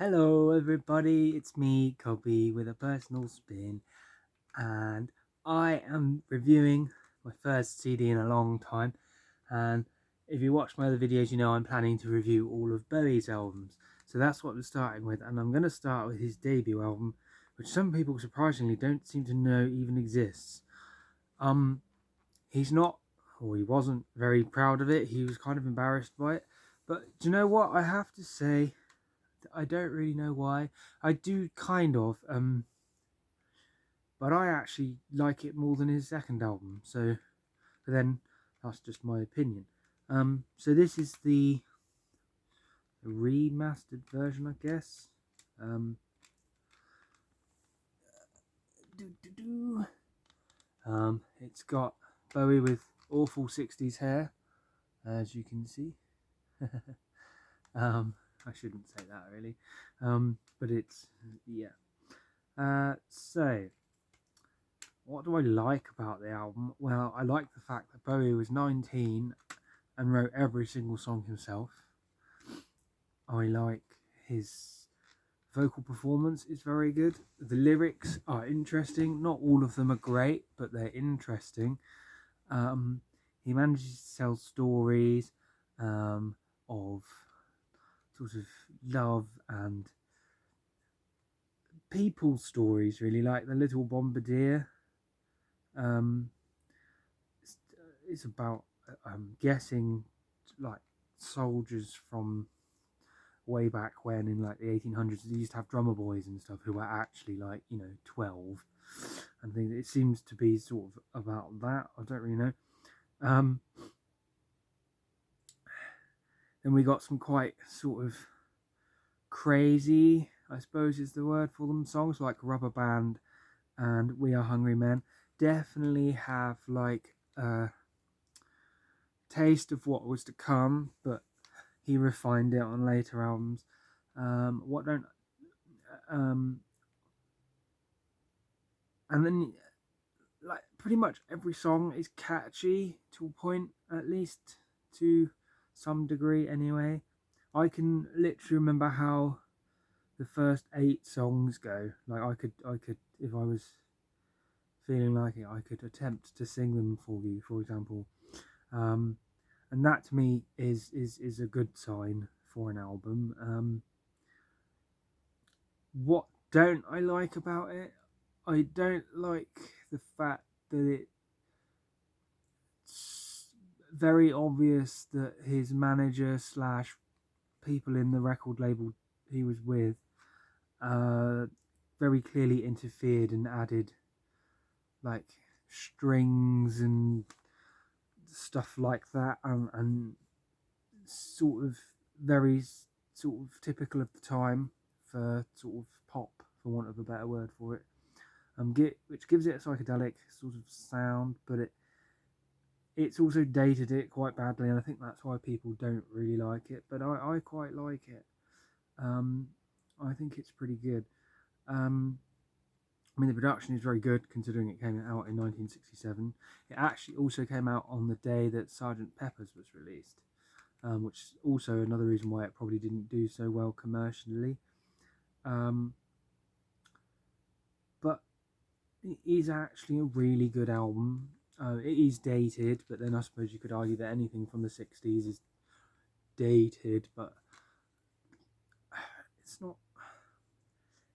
Hello everybody, it's me, Cubby, with a personal spin, and I am reviewing my first CD in a long time. And if you watch my other videos, you know I'm planning to review all of Bowie's albums. So that's what we're starting with, and I'm going to start with his debut album, which some people surprisingly don't seem to know even exists. He's not, or he wasn't very proud of it, he was kind of embarrassed by it. But do you know what? I have to say, I don't really know why. I do kind of, but I actually like it more than his second album. So, but then that's just my opinion. So this is the remastered version, I guess. Um, it's got Bowie with awful 60s hair, as you can see. I shouldn't say that really, but it's yeah. So what do I like about the album? Well, I like the fact that Bowie was 19 and wrote every single song himself. I like his vocal performance is very good. The lyrics are interesting. Not all of them are great, but they're interesting. He manages to tell stories of sort of love and people stories, really, like The Little Bombardier. Um, it's about guessing like soldiers from way back when in like the 1800s. They used to have drummer boys and stuff who were actually like 12 and things. It seems to be sort of about that. I don't really know. Then we got some quite sort of crazy, I suppose is the word for them, songs like Rubber Band and We Are Hungry Men. Definitely have like a taste of what was to come, but he refined it on later albums. What don't and then like pretty much every song is catchy to a point, at least to some degree anyway. I can literally remember how the first 8 songs go. Like I could if I was feeling like it, I could attempt to sing them for you, for example. And that to me is a good sign for an album. What don't I like about it? I don't like the fact that it's very obvious that his manager slash people in the record label he was with very clearly interfered and added like strings and stuff like that, and sort of very sort of typical of the time for sort of pop, for want of a better word for it. Which gives it a psychedelic sort of sound, but it's also dated it quite badly, and I think that's why people don't really like it. But I quite like it. I think it's pretty good. I mean, the production is very good considering it came out in 1967. It actually also came out on the day that Sergeant Pepper's was released, which is also another reason why it probably didn't do so well commercially. But it is actually a really good album. It is dated, but then I suppose you could argue that anything from the 60s is dated, but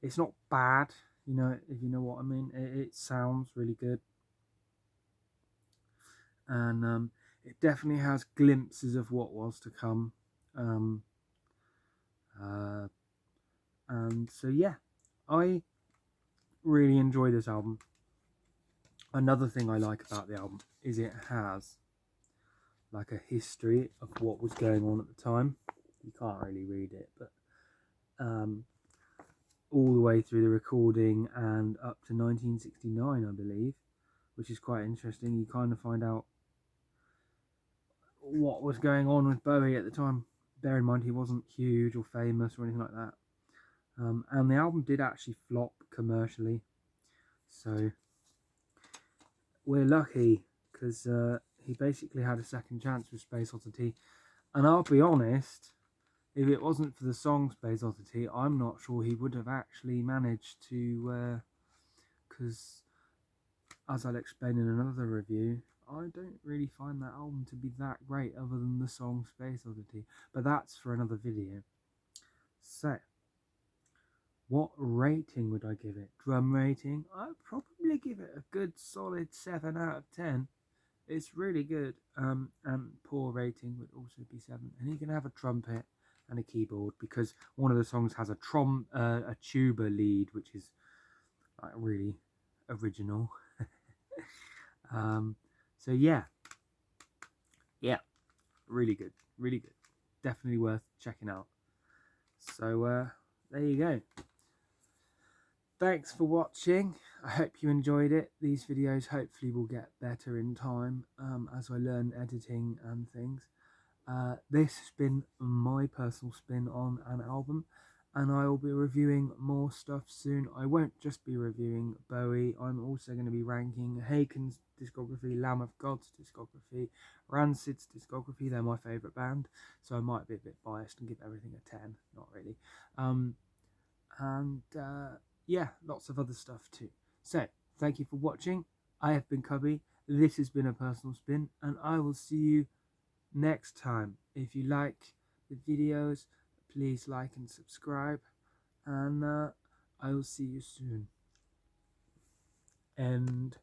it's not bad, if you know what I mean. It sounds really good, and it definitely has glimpses of what was to come. Um, uh, and so yeah, I really enjoy this album. Another thing I like about the album is it has like a history of what was going on at the time. You can't really read it, but all the way through the recording and up to 1969, I believe, which is quite interesting. You kind of find out what was going on with Bowie at the time. Bear in mind, he wasn't huge or famous or anything like that. And the album did actually flop commercially, so we're lucky because he basically had a second chance with Space Oddity. And I'll be honest, if it wasn't for the song Space Oddity, I'm not sure he would have actually managed to, because as I'll explain in another review, I don't really find that album to be that great other than the song Space Oddity, but that's for another video. So, what rating would I give it? Drum rating? I'd probably give it a good solid 7 out of 10. It's really good. And poor rating would also be 7. And you can have a trumpet and a keyboard, because one of the songs has a tuba lead, which is like really original. So yeah, really good, definitely worth checking out. So there you go. Thanks for watching. I hope you enjoyed it. These videos hopefully will get better in time as I learn editing and things. This has been my personal spin on an album, and I will be reviewing more stuff soon. I won't just be reviewing Bowie. I'm also going to be ranking Haken's discography, Lamb of God's discography, Rancid's discography. They're my favourite band, so I might be a bit biased and give everything a 10. Not really. Yeah, lots of other stuff too. So, thank you for watching. I have been Cubby. This has been a personal spin, and I will see you next time. If you like the videos, please like and subscribe, and I will see you soon. And